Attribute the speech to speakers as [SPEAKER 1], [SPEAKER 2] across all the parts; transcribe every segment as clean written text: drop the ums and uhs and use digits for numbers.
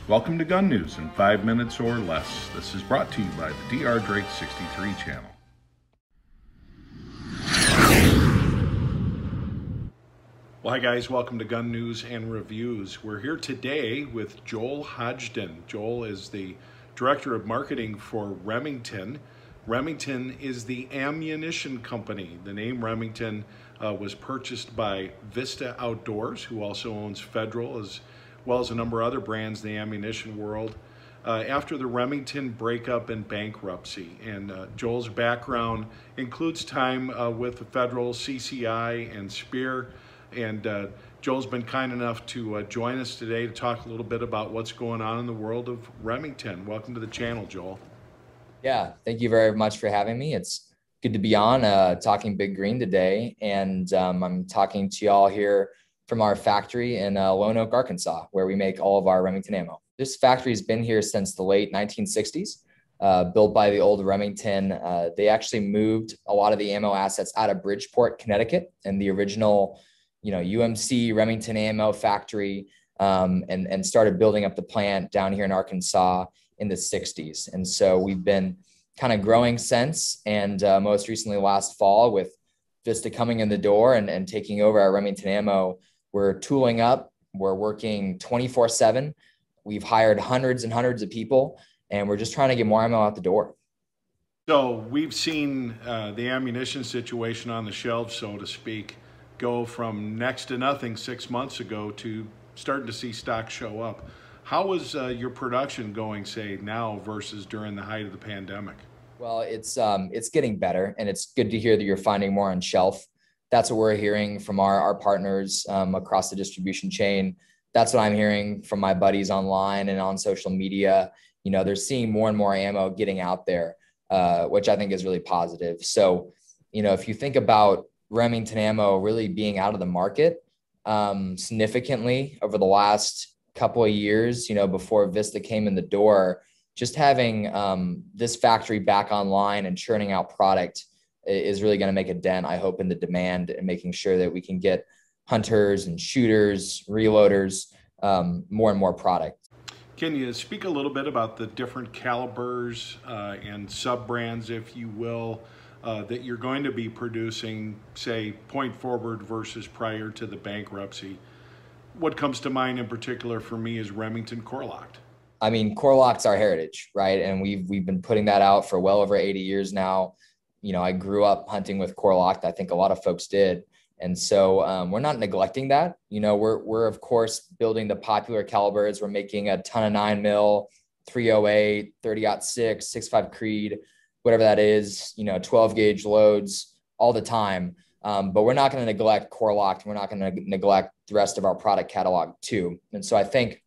[SPEAKER 1] Welcome to Gun News in 5 minutes or less. This is brought to you by the DR Drake 63 channel. Well, hi guys, welcome to Gun News and Reviews. We're here today with Joel Hodgdon. Joel is the Director of Marketing for Remington. Remington is the ammunition company. The name Remington was purchased by Vista Outdoors, who also owns Federal, as well as a number of other brands in the ammunition world, after the Remington breakup and bankruptcy. And Joel's background includes time with the Federal, CCI and Speer. And Joel's been kind enough to join us today to talk a little bit about what's going on in the world of Remington. Welcome to the channel, Joel.
[SPEAKER 2] Yeah, thank you very much for having me. It's good to be on talking Big Green today. And I'm talking to y'all here from our factory in Lone Oak, Arkansas, where we make all of our Remington ammo. This factory has been here since the late 1960s, built by the old Remington. They actually moved a lot of the ammo assets out of Bridgeport, Connecticut, and the original UMC Remington ammo factory, and started building up the plant down here in Arkansas in the 60s. And so we've been kind of growing since, and most recently last fall with Vista coming in the door and taking over our Remington ammo, we're tooling up, we're working 24/7. We've hired hundreds and hundreds of people, and we're just trying to get more ammo out the door.
[SPEAKER 1] So we've seen the ammunition situation on the shelves, so to speak, go from next to nothing 6 months ago to starting to see stock show up. How is your production going, say, now versus during the height of the pandemic?
[SPEAKER 2] Well, it's getting better, and it's good to hear that you're finding more on shelf. That's what we're hearing from our partners across the distribution chain. That's what I'm hearing from my buddies online and on social media. They're seeing more and more ammo getting out there, which I think is really positive. So, if you think about Remington ammo really being out of the market significantly over the last couple of years, before Vista came in the door, just having this factory back online and churning out product is really going to make a dent, I hope, in the demand and making sure that we can get hunters and shooters, reloaders, more and more product.
[SPEAKER 1] Can you speak a little bit about the different calibers and sub-brands, if you will, that you're going to be producing, say, point forward versus prior to the bankruptcy? What comes to mind in particular for me is Remington Core-Locked.
[SPEAKER 2] I mean, Core-Locked's our heritage, right? And we've been putting that out for well over 80 years now. I grew up hunting with Core-Locked. I think a lot of folks did. And so we're not neglecting that. We're of course building the popular calibers. We're making a ton of 9mm, 308, 30-06, 6.5 Creed, whatever that is, 12 gauge loads all the time. But we're not going to neglect Core-Locked. We're not going to neglect the rest of our product catalog too. And so I think,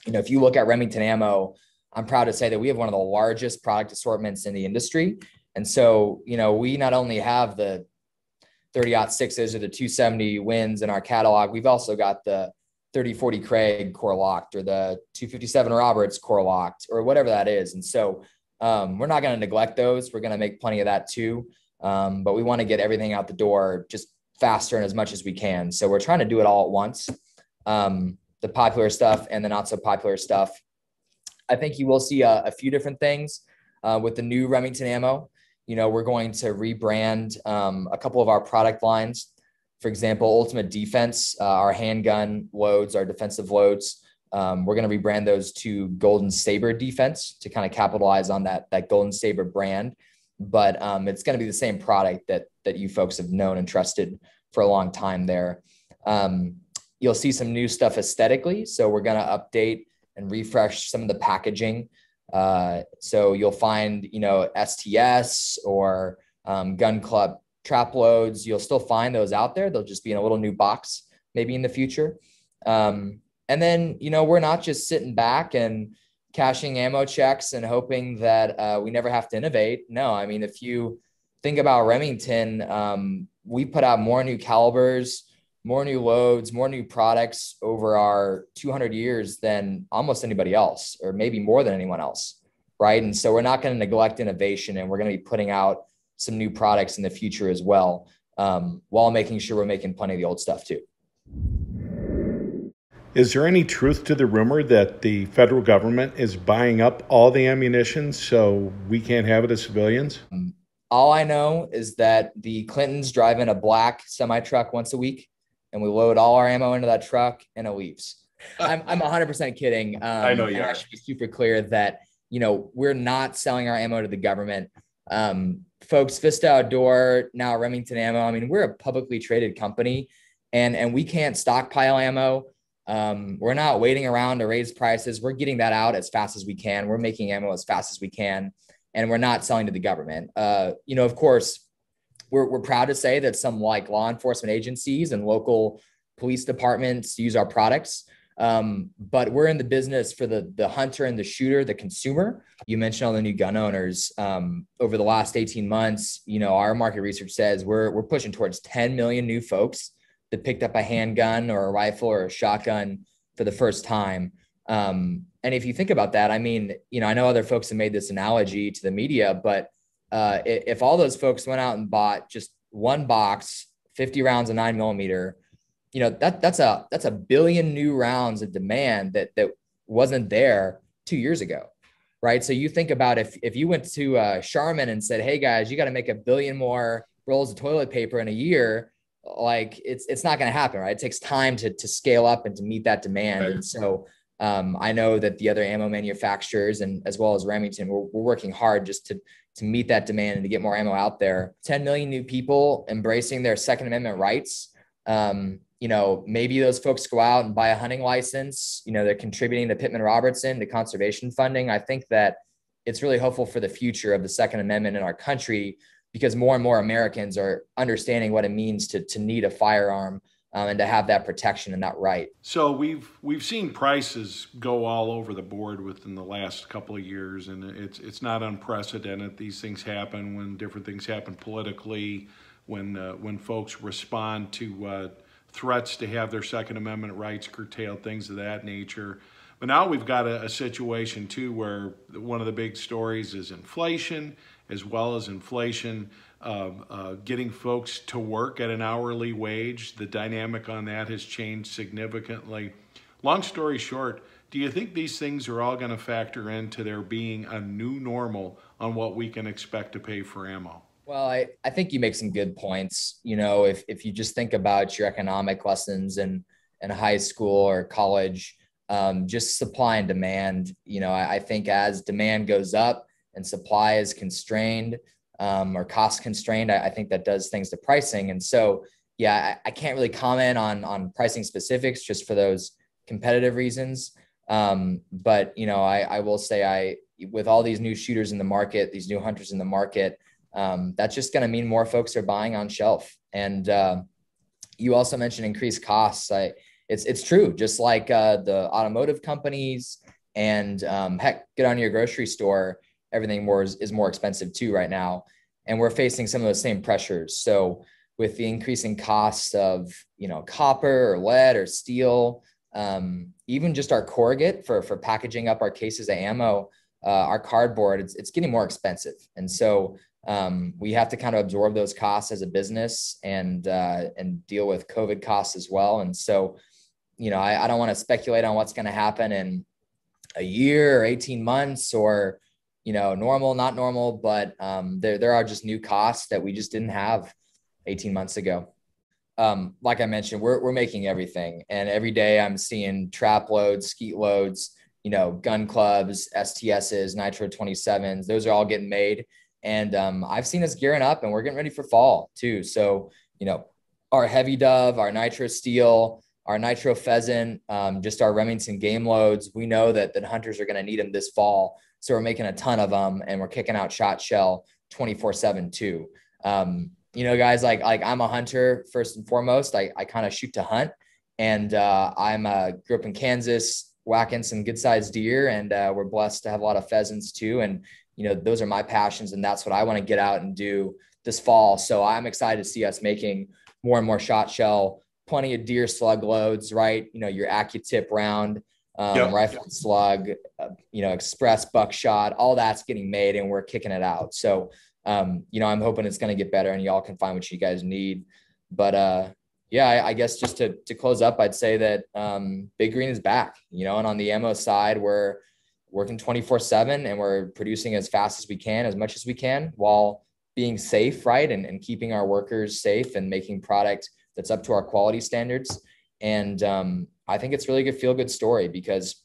[SPEAKER 2] if you look at Remington ammo, I'm proud to say that we have one of the largest product assortments in the industry. And so, we not only have the 30-06s or the 270 wins in our catalog, we've also got the 30-40 Craig Core-Locked or the 257 Roberts Core-Locked or whatever that is. And so we're not going to neglect those. We're going to make plenty of that too. But we want to get everything out the door just faster and as much as we can. So we're trying to do it all at once. The popular stuff and the not so popular stuff. I think you will see a few different things with the new Remington ammo. We're going to rebrand a couple of our product lines. For example, Ultimate Defense, our handgun loads, our defensive loads. We're going to rebrand those to Golden Saber Defense to kind of capitalize on that Golden Saber brand. But it's going to be the same product that you folks have known and trusted for a long time there. You'll see some new stuff aesthetically. So we're going to update and refresh some of the packaging. So you'll find, STS or Gun Club trap loads. You'll still find those out there. They'll just be in a little new box, maybe in the future. And then, we're not just sitting back and cashing ammo checks and hoping that we never have to innovate. No, I mean, if you think about Remington, we put out more new calibers, more new loads, more new products over our 200 years than almost anybody else, or maybe more than anyone else, right? And so we're not going to neglect innovation, and we're going to be putting out some new products in the future as well, while making sure we're making plenty of the old stuff too.
[SPEAKER 1] Is there any truth to the rumor that the federal government is buying up all the ammunition so we can't have it as civilians?
[SPEAKER 2] All I know is that the Clintons drive in a black semi truck once a week, and we load all our ammo into that truck, and it leaves. I'm 100% kidding.
[SPEAKER 1] I know you
[SPEAKER 2] and
[SPEAKER 1] are.
[SPEAKER 2] I should be super clear that we're not selling our ammo to the government. Folks, Vista Outdoor, now Remington Ammo. I mean, we're a publicly traded company, and we can't stockpile ammo. We're not waiting around to raise prices. We're getting that out as fast as we can. We're making ammo as fast as we can, and we're not selling to the government. Of course, we're proud to say that some like law enforcement agencies and local police departments use our products. But we're in the business for the hunter and the shooter, the consumer. You mentioned all the new gun owners. Over the last 18 months, our market research says we're pushing towards 10 million new folks that picked up a handgun or a rifle or a shotgun for the first time. And if you think about that, I mean, I know other folks have made this analogy to the media, but if all those folks went out and bought just one box, 50 rounds of 9mm, that's a billion new rounds of demand that wasn't there 2 years ago, right? So you think about if you went to Charmin and said, "Hey guys, you got to make a billion more rolls of toilet paper in a year," like it's not going to happen, right? It takes time to scale up and to meet that demand. Right. And so I know that the other ammo manufacturers and as well as Remington, we're working hard just to meet that demand and to get more ammo out there. 10 million new people embracing their Second Amendment rights. Maybe those folks go out and buy a hunting license. They're contributing to Pittman-Robertson, to conservation funding. I think that it's really hopeful for the future of the Second Amendment in our country, because more and more Americans are understanding what it means to need a firearm and to have that protection and that right.
[SPEAKER 1] So we've seen prices go all over the board within the last couple of years, and it's not unprecedented. These things happen when different things happen politically, when folks respond to threats to have their Second Amendment rights curtailed, things of that nature. But now we've got a situation too where one of the big stories is inflation, as well as inflation getting folks to work at an hourly wage. The dynamic on that has changed significantly. Long story short, do you think these things are all going to factor into there being a new normal on what we can expect to pay for ammo?
[SPEAKER 2] Well, I think you make some good points. If you just think about your economic lessons in high school or college, just supply and demand, I think as demand goes up and supply is constrained or cost constrained, I think that does things to pricing. And so, yeah, I can't really comment on pricing specifics just for those competitive reasons. But, I will say with all these new shooters in the market, these new hunters in the market, that's just going to mean more folks are buying on shelf. And you also mentioned increased costs. It's true. Just like the automotive companies and heck, get on your grocery store, everything is more expensive too right now. And we're facing some of those same pressures. So with the increasing costs of, copper or lead or steel, even just our corrugate for packaging up our cases of ammo, our cardboard, it's getting more expensive. And so we have to kind of absorb those costs as a business and deal with COVID costs as well. And so, I don't want to speculate on what's going to happen in a year or 18 months or, normal, not normal, but there are just new costs that we just didn't have 18 months ago. Like I mentioned, we're making everything. And every day I'm seeing trap loads, skeet loads, gun clubs, STSs, Nitro 27s, those are all getting made. And I've seen us gearing up and we're getting ready for fall too. So, our heavy dove, our nitro steel, our nitro pheasant, just our Remington game loads, we know that hunters are going to need them this fall. So we're making a ton of them and we're kicking out shot shell 24/7 too. Guys, like I'm a hunter first and foremost. I kind of shoot to hunt, and grew up in Kansas, whacking some good sized deer, and we're blessed to have a lot of pheasants too. And those are my passions, and that's what I want to get out and do this fall. So I'm excited to see us making more and more shot shell, plenty of deer slug loads, right? Your AccuTip round, rifle slug, express buckshot, all that's getting made and we're kicking it out. So, I'm hoping it's going to get better and y'all can find what you guys need. But, Yeah, I guess just to close up, I'd say that Big Green is back, you know, and on the ammo side, we're working 24/7 and we're producing as fast as we can, as much as we can, while being safe, right? And keeping our workers safe and making product that's up to our quality standards. And I think it's really a feel good story because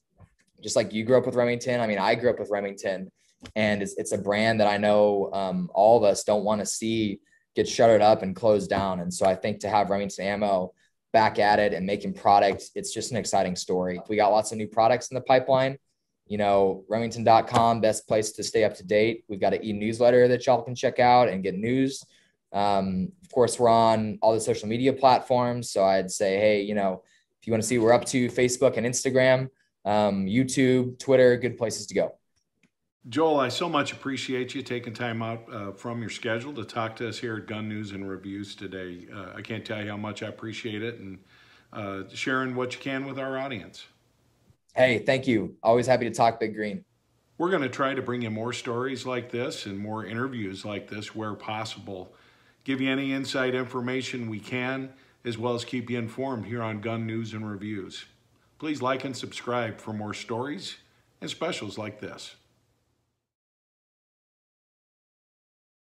[SPEAKER 2] just like you grew up with Remington, I mean, I grew up with Remington, and it's a brand that I know all of us don't want to see get shuttered up and closed down. And so I think to have Remington Ammo back at it and making products, it's just an exciting story. We got lots of new products in the pipeline. You know, Remington.com, best place to stay up to date. We've got an e-newsletter that y'all can check out and get news. Of course, we're on all the social media platforms. So I'd say, hey, you know, if you want to see what we're up to, Facebook and Instagram, YouTube, Twitter, good places to go.
[SPEAKER 1] Joel, I so much appreciate you taking time out from your schedule to talk to us here at Gun News and Reviews today. I can't tell you how much I appreciate it, and sharing what you can with our audience.
[SPEAKER 2] Hey, thank you. Always happy to talk Big Green.
[SPEAKER 1] We're going to try to bring you more stories like this and more interviews like this where possible. Give you any inside information we can, as well as keep you informed here on Gun News and Reviews. Please like and subscribe for more stories and specials like this.